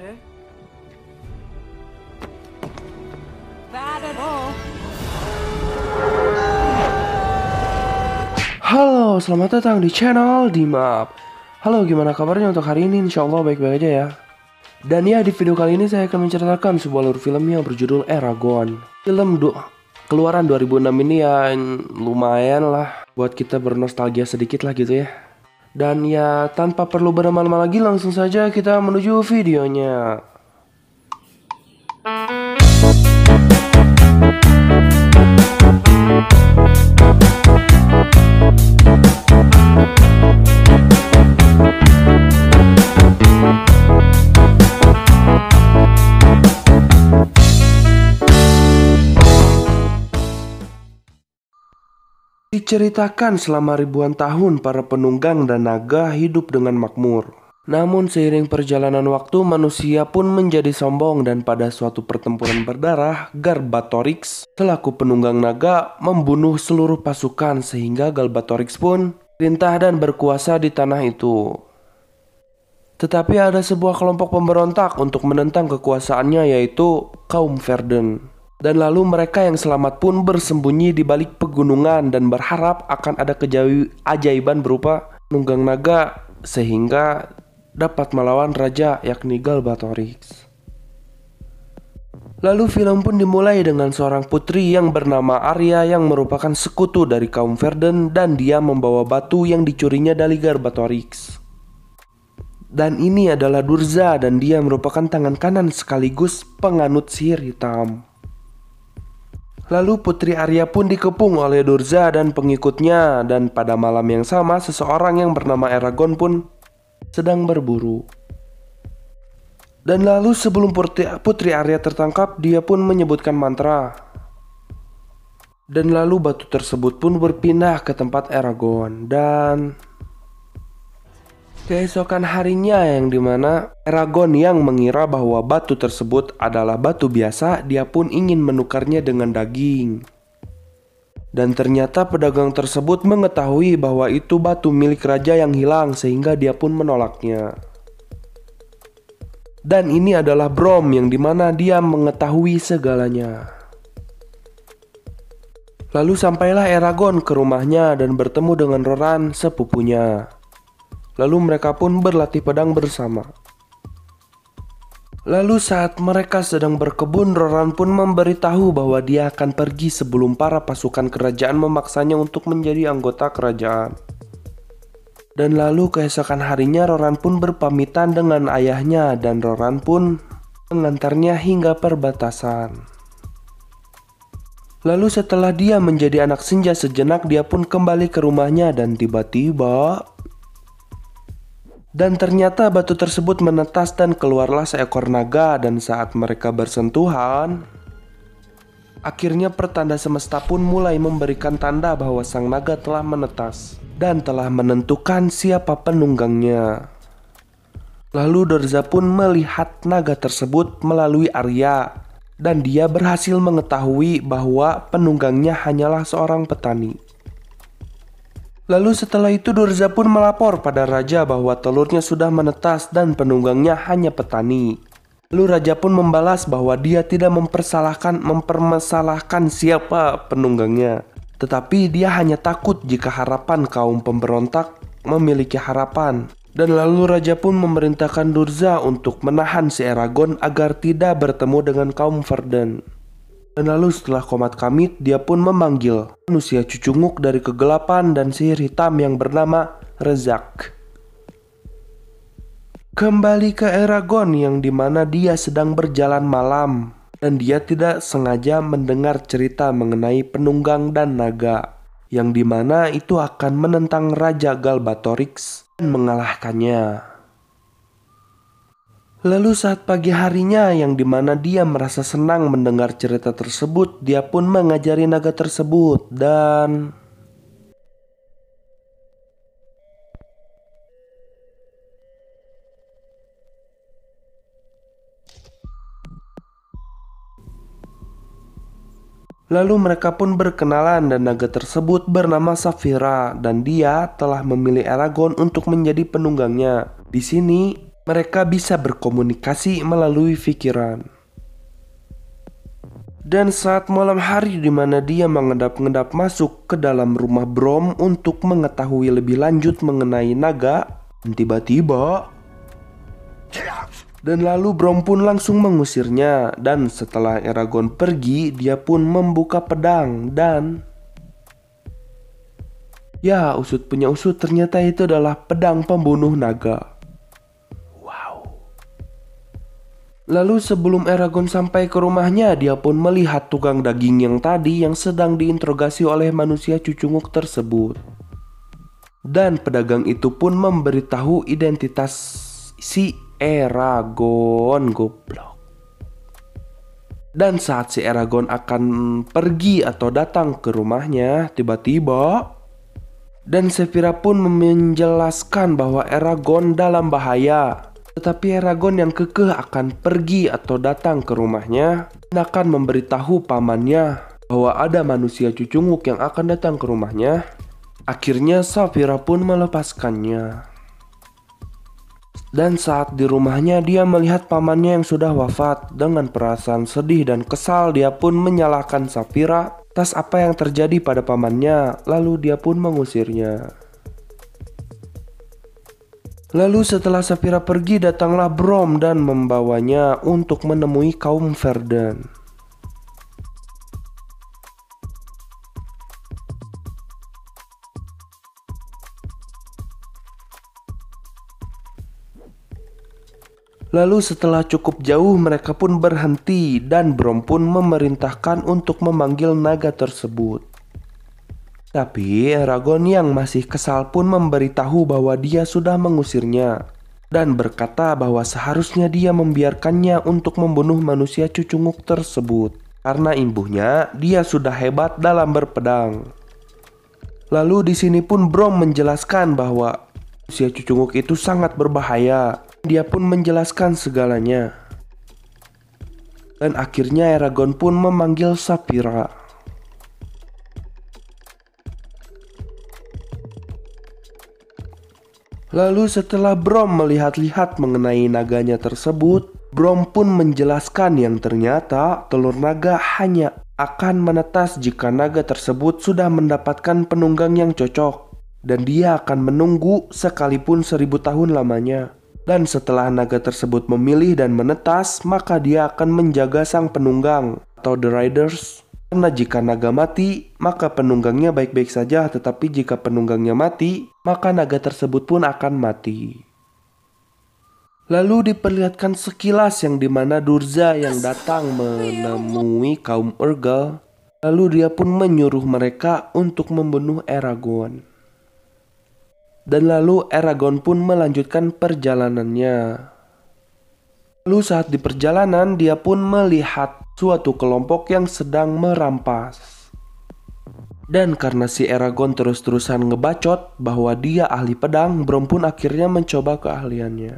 Okay. Halo, selamat datang di channel Dimap. Halo, gimana kabarnya untuk hari ini? Insya Allah baik-baik aja ya. Dan ya, di video kali ini saya akan menceritakan sebuah alur film yang berjudul Eragon. Keluaran 2006 ini ya lumayan lah buat kita bernostalgia sedikit lah gitu ya. Dan ya, tanpa perlu berlama-lama lagi, langsung saja kita menuju videonya. Diceritakan selama ribuan tahun para penunggang dan naga hidup dengan makmur. Namun seiring perjalanan waktu manusia pun menjadi sombong dan pada suatu pertempuran berdarah Galbatorix selaku penunggang naga membunuh seluruh pasukan sehingga Galbatorix pun perintah dan berkuasa di tanah itu. Tetapi ada sebuah kelompok pemberontak untuk menentang kekuasaannya yaitu kaum Verden. Dan lalu mereka yang selamat pun bersembunyi di balik pegunungan dan berharap akan ada keajaiban berupa penunggang naga sehingga dapat melawan raja yakni Galbatorix. Lalu film pun dimulai dengan seorang putri yang bernama Arya yang merupakan sekutu dari kaum Verden dan dia membawa batu yang dicurinya dari Galbatorix. Dan ini adalah Durza dan dia merupakan tangan kanan sekaligus penganut sihir hitam. Lalu Putri Arya pun dikepung oleh Durza dan pengikutnya dan pada malam yang sama seseorang yang bernama Eragon pun sedang berburu. Dan lalu sebelum Putri Arya tertangkap dia pun menyebutkan mantra. Dan lalu batu tersebut pun berpindah ke tempat Eragon dan keesokan harinya yang dimana Eragon yang mengira bahwa batu tersebut adalah batu biasa, dia pun ingin menukarnya dengan daging. Dan ternyata pedagang tersebut mengetahui bahwa itu batu milik raja yang hilang sehingga dia pun menolaknya. Dan ini adalah Brom yang dimana dia mengetahui segalanya. Lalu sampailah Eragon ke rumahnya dan bertemu dengan Roran sepupunya. Lalu mereka pun berlatih pedang bersama. Lalu saat mereka sedang berkebun, Roran pun memberitahu bahwa dia akan pergi sebelum para pasukan kerajaan memaksanya untuk menjadi anggota kerajaan. Dan lalu keesokan harinya Roran pun berpamitan dengan ayahnya dan Roran pun mengantarnya hingga perbatasan. Lalu setelah dia menjadi anak senja sejenak, dia pun kembali ke rumahnya dan tiba-tiba ternyata batu tersebut menetas dan keluarlah seekor naga dan saat mereka bersentuhan, akhirnya pertanda semesta pun mulai memberikan tanda bahwa sang naga telah menetas dan telah menentukan siapa penunggangnya. Lalu Durza pun melihat naga tersebut melalui Arya dan dia berhasil mengetahui bahwa penunggangnya hanyalah seorang petani. Lalu setelah itu Durza pun melapor pada raja bahwa telurnya sudah menetas dan penunggangnya hanya petani. Lalu raja pun membalas bahwa dia tidak mempermasalahkan siapa penunggangnya. Tetapi dia hanya takut jika harapan kaum pemberontak memiliki harapan. Dan lalu raja pun memerintahkan Durza untuk menahan si Eragon agar tidak bertemu dengan kaum Verden. Dan lalu setelah komat kamit, dia pun memanggil manusia cucunguk dari kegelapan dan sihir hitam yang bernama Rezak. Kembali ke Eragon yang dimana dia sedang berjalan malam dan dia tidak sengaja mendengar cerita mengenai penunggang dan naga yang dimana itu akan menentang Raja Galbatorix dan mengalahkannya. Lalu saat pagi harinya yang dimana dia merasa senang mendengar cerita tersebut, dia pun mengajari naga tersebut dan lalu mereka pun berkenalan dan naga tersebut bernama Saphira dan dia telah memilih Eragon untuk menjadi penunggangnya. Di sini Mereka bisa berkomunikasi melalui pikiran. Dan saat malam hari di mana dia mengendap-endap masuk ke dalam rumah Brom untuk mengetahui lebih lanjut mengenai naga, tiba-tiba dan lalu Brom pun langsung mengusirnya. Dan setelah Eragon pergi, dia pun membuka pedang dan ya, usut punya usut, ternyata itu adalah pedang pembunuh naga. Lalu sebelum Eragon sampai ke rumahnya, dia pun melihat tukang daging yang tadi yang sedang diinterogasi oleh manusia cucunguk tersebut. Dan pedagang itu pun memberitahu identitas si Eragon, goblok. Dan saat si Eragon akan pergi atau datang ke rumahnya, tiba-tiba dan Saphira pun menjelaskan bahwa Eragon dalam bahaya. Tetapi Eragon yang kekeh akan pergi atau datang ke rumahnya dan akan memberitahu pamannya bahwa ada manusia cucunguk yang akan datang ke rumahnya. Akhirnya Saphira pun melepaskannya. Dan saat di rumahnya dia melihat pamannya yang sudah wafat. Dengan perasaan sedih dan kesal, dia pun menyalahkan Saphira atas apa yang terjadi pada pamannya. Lalu dia pun mengusirnya. Lalu setelah Saphira pergi, datanglah Brom dan membawanya untuk menemui kaum Verdan. Lalu setelah cukup jauh, mereka pun berhenti dan Brom pun memerintahkan untuk memanggil naga tersebut. Tapi Eragon yang masih kesal pun memberitahu bahwa dia sudah mengusirnya dan berkata bahwa seharusnya dia membiarkannya untuk membunuh manusia cucunguk tersebut karena imbuhnya dia sudah hebat dalam berpedang. Lalu di sini pun Brom menjelaskan bahwa manusia cucunguk itu sangat berbahaya. Dia pun menjelaskan segalanya. Dan akhirnya Eragon pun memanggil Saphira. Lalu setelah Brom melihat-lihat mengenai naganya tersebut, Brom pun menjelaskan yang ternyata telur naga hanya akan menetas jika naga tersebut sudah mendapatkan penunggang yang cocok. Dan dia akan menunggu sekalipun 1000 tahun lamanya. Dan setelah naga tersebut memilih dan menetas, maka dia akan menjaga sang penunggang atau the riders. Karena jika naga mati, maka penunggangnya baik-baik saja, tetapi jika penunggangnya mati, maka naga tersebut pun akan mati. Lalu diperlihatkan sekilas yang dimana Durza yang datang menemui kaum Urgal. Lalu dia pun menyuruh mereka untuk membunuh Eragon. Dan lalu Eragon pun melanjutkan perjalanannya. Lalu saat di perjalanan dia pun melihat suatu kelompok yang sedang merampas. Dan karena si Eragon terus-terusan ngebacot bahwa dia ahli pedang, Brom pun akhirnya mencoba keahliannya.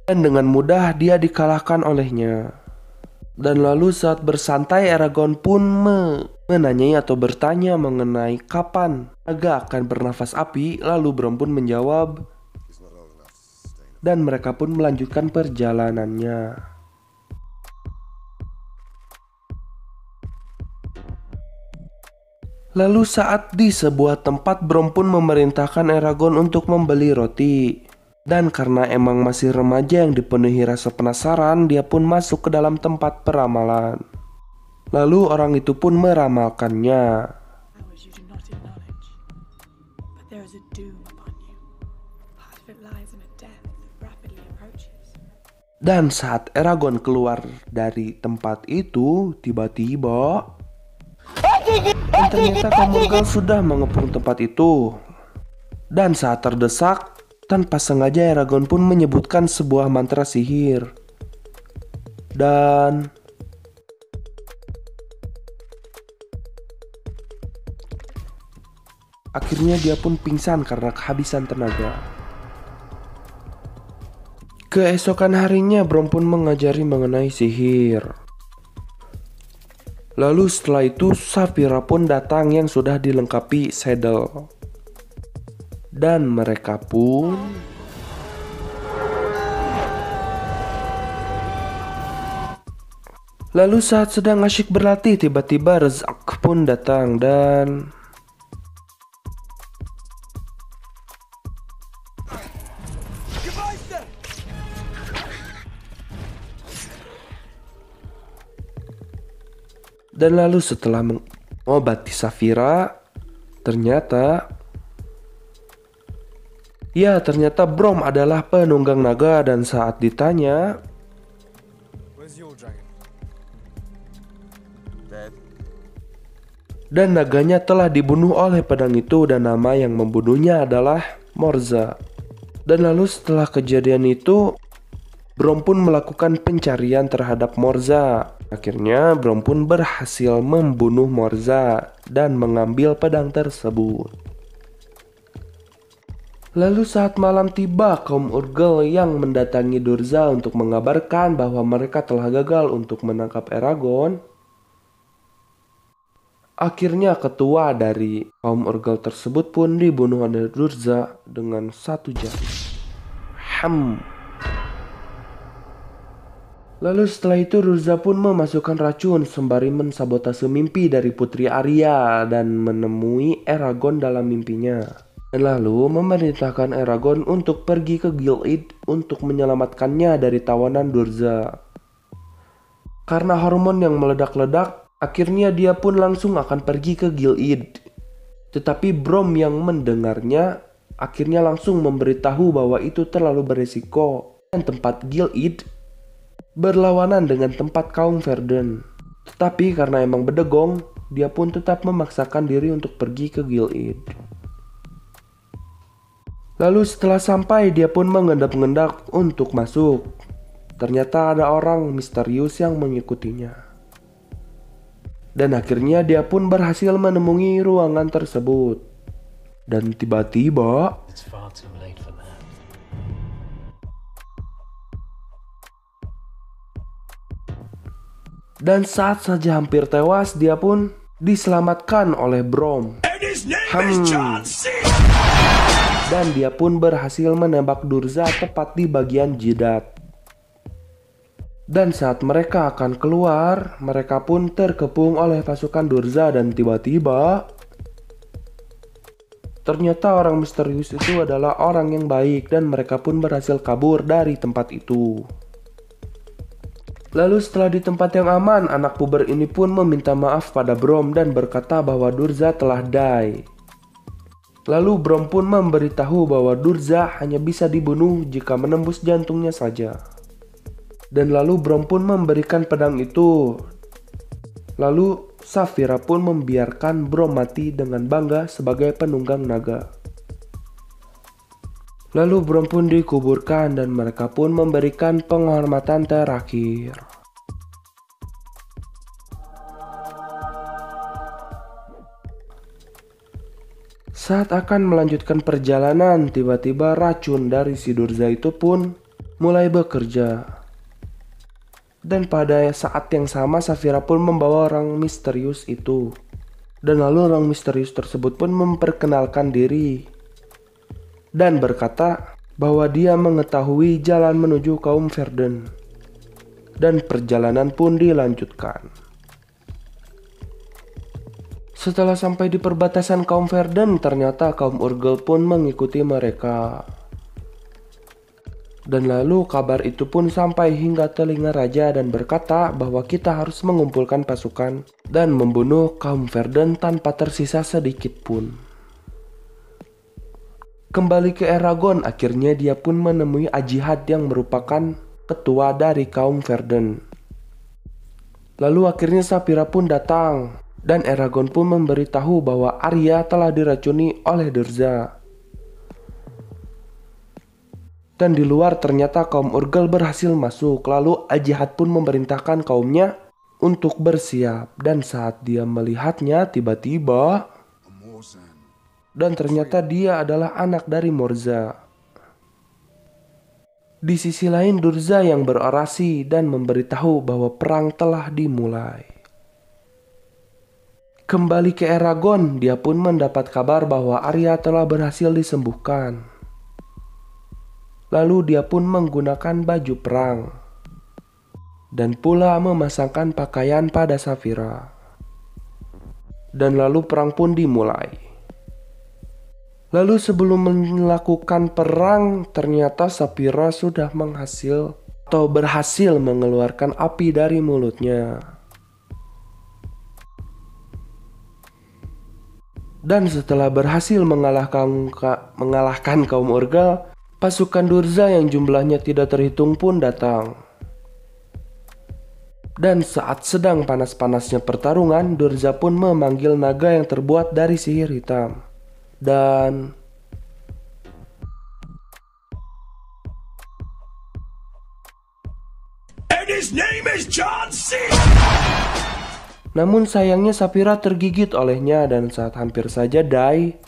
Dan dengan mudah dia dikalahkan olehnya. Dan lalu saat bersantai Eragon pun menanyai atau bertanya mengenai kapan naga akan bernafas api. Lalu Brom pun menjawab. Dan mereka pun melanjutkan perjalanannya. Lalu saat di sebuah tempat, Brom pun memerintahkan Eragon untuk membeli roti. Dan karena emang masih remaja yang dipenuhi rasa penasaran, dia pun masuk ke dalam tempat peramalan. Lalu orang itu pun meramalkannya. Dan saat Eragon keluar dari tempat itu, tiba-tiba dan ternyata kaum Urgal sudah mengepung tempat itu. Dan saat terdesak, tanpa sengaja Eragon pun menyebutkan sebuah mantra sihir. Dan akhirnya dia pun pingsan karena kehabisan tenaga. Keesokan harinya Brom pun mengajari mengenai sihir. Lalu setelah itu Saphira pun datang yang sudah dilengkapi saddle. Dan mereka pun Lalu saat sedang asyik berlatih, tiba-tiba Rezak pun datang dan lalu setelah mengobati Safira, ternyata Brom adalah penunggang naga, dan saat ditanya, dan naganya telah dibunuh oleh pedang itu, dan nama yang membunuhnya adalah Morza. Dan lalu setelah kejadian itu, Brom pun melakukan pencarian terhadap Morza. Akhirnya Brom pun berhasil membunuh Morza dan mengambil pedang tersebut. Lalu saat malam tiba, kaum Urgel yang mendatangi Durza untuk mengabarkan bahwa mereka telah gagal untuk menangkap Eragon. Akhirnya ketua dari kaum Urgel tersebut pun dibunuh oleh Durza dengan satu jari. Lalu setelah itu Durza pun memasukkan racun sembari mensabotase mimpi dari Putri Arya dan menemui Eragon dalam mimpinya. Dan lalu memerintahkan Eragon untuk pergi ke Gilead untuk menyelamatkannya dari tawanan Durza. Karena hormon yang meledak-ledak, akhirnya dia pun langsung akan pergi ke Gilead. Tetapi Brom yang mendengarnya akhirnya langsung memberitahu bahwa itu terlalu beresiko dan tempat Gilead berlawanan dengan tempat kaum Verden. Tetapi karena emang bedegong, dia pun tetap memaksakan diri untuk pergi ke Gilead. Lalu setelah sampai, dia pun mengendap-engendap untuk masuk. Ternyata ada orang misterius yang mengikutinya. Dan akhirnya dia pun berhasil menemui ruangan tersebut. Dan tiba-tiba dan saat saja hampir tewas, dia pun diselamatkan oleh Brom. Dan dia pun berhasil menembak Durza tepat di bagian jidat. Dan saat mereka akan keluar, mereka pun terkepung oleh pasukan Durza dan tiba-tiba ternyata orang misterius itu adalah orang yang baik dan mereka pun berhasil kabur dari tempat itu. Lalu setelah di tempat yang aman, anak puber ini pun meminta maaf pada Brom dan berkata bahwa Durza telah die. Lalu Brom pun memberitahu bahwa Durza hanya bisa dibunuh jika menembus jantungnya saja. Dan lalu Brom pun memberikan pedang itu. Lalu Safira pun membiarkan Brom mati dengan bangga sebagai penunggang naga. Lalu Brom pun dikuburkan dan mereka pun memberikan penghormatan terakhir. Saat akan melanjutkan perjalanan, tiba-tiba racun dari si Durza itu pun mulai bekerja. Dan pada saat yang sama, Safira pun membawa orang misterius itu. Dan lalu orang misterius tersebut pun memperkenalkan diri. Dan berkata bahwa dia mengetahui jalan menuju kaum Verden. Dan perjalanan pun dilanjutkan. Setelah sampai di perbatasan kaum Verden, ternyata kaum Urgel pun mengikuti mereka. Dan lalu kabar itu pun sampai hingga telinga raja dan berkata bahwa kita harus mengumpulkan pasukan dan membunuh kaum Verden tanpa tersisa sedikit pun. Kembali ke Eragon, akhirnya dia pun menemui Ajihad yang merupakan ketua dari kaum Verden. Lalu akhirnya Safira pun datang. Dan Eragon pun memberitahu bahwa Arya telah diracuni oleh Durza. Dan di luar ternyata kaum Urgel berhasil masuk. Lalu Ajihad pun memerintahkan kaumnya untuk bersiap. Dan saat dia melihatnya tiba-tiba, dan ternyata dia adalah anak dari Morza. Di sisi lain Durza yang berorasi dan memberitahu bahwa perang telah dimulai. Kembali ke Eragon, dia pun mendapat kabar bahwa Arya telah berhasil disembuhkan. Lalu dia pun menggunakan baju perang. dan pula memasangkan pakaian pada Safira. Dan lalu perang pun dimulai. Lalu sebelum melakukan perang, ternyata Safira sudah berhasil mengeluarkan api dari mulutnya. Dan setelah berhasil mengalahkan kaum Urgal, pasukan Durza yang jumlahnya tidak terhitung pun datang. Dan saat sedang panas-panasnya pertarungan, Durza pun memanggil naga yang terbuat dari sihir hitam. Dan his name is John C. Namun sayangnya Safira tergigit olehnya, dan saat hampir saja die,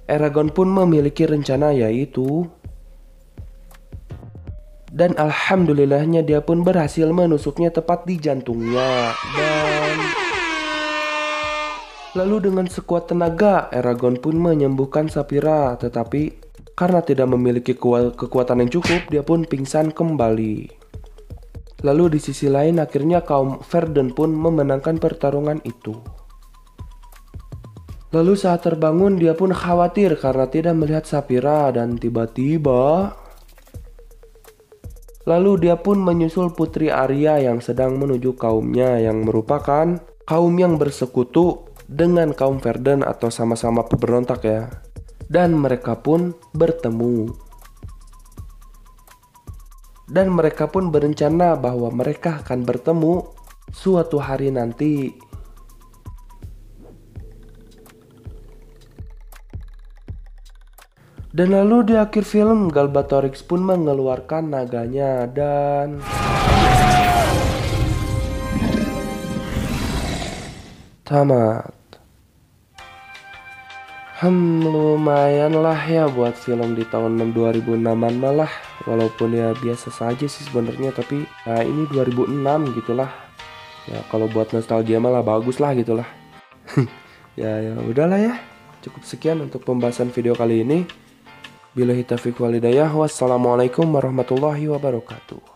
Eragon pun memiliki rencana, yaitu dan alhamdulillahnya dia pun berhasil menusuknya tepat di jantungnya. Dan lalu dengan sekuat tenaga Eragon pun menyembuhkan Safira, tetapi karena tidak memiliki kekuatan yang cukup, dia pun pingsan kembali. Lalu di sisi lain akhirnya kaum Verden pun memenangkan pertarungan itu. Lalu saat terbangun dia pun khawatir karena tidak melihat Safira, dan tiba-tiba lalu dia pun menyusul Putri Arya yang sedang menuju kaumnya, yang merupakan kaum yang bersekutu dengan kaum Verden atau sama-sama pemberontak ya. Dan mereka pun bertemu. Dan mereka pun berencana bahwa mereka akan bertemu suatu hari nanti. Dan lalu di akhir film Galbatorix pun mengeluarkan naganya dan tamat. Lumayan lah ya buat film di tahun 2006-an malah. Walaupun ya biasa saja sih sebenarnya, tapi ya ini 2006 gitulah. Ya kalau buat nostalgia malah bagus lah gitulah. Ya udahlah ya. Cukup sekian untuk pembahasan video kali ini. Billahi taufiq wal hidayah. Wassalamualaikum warahmatullahi wabarakatuh.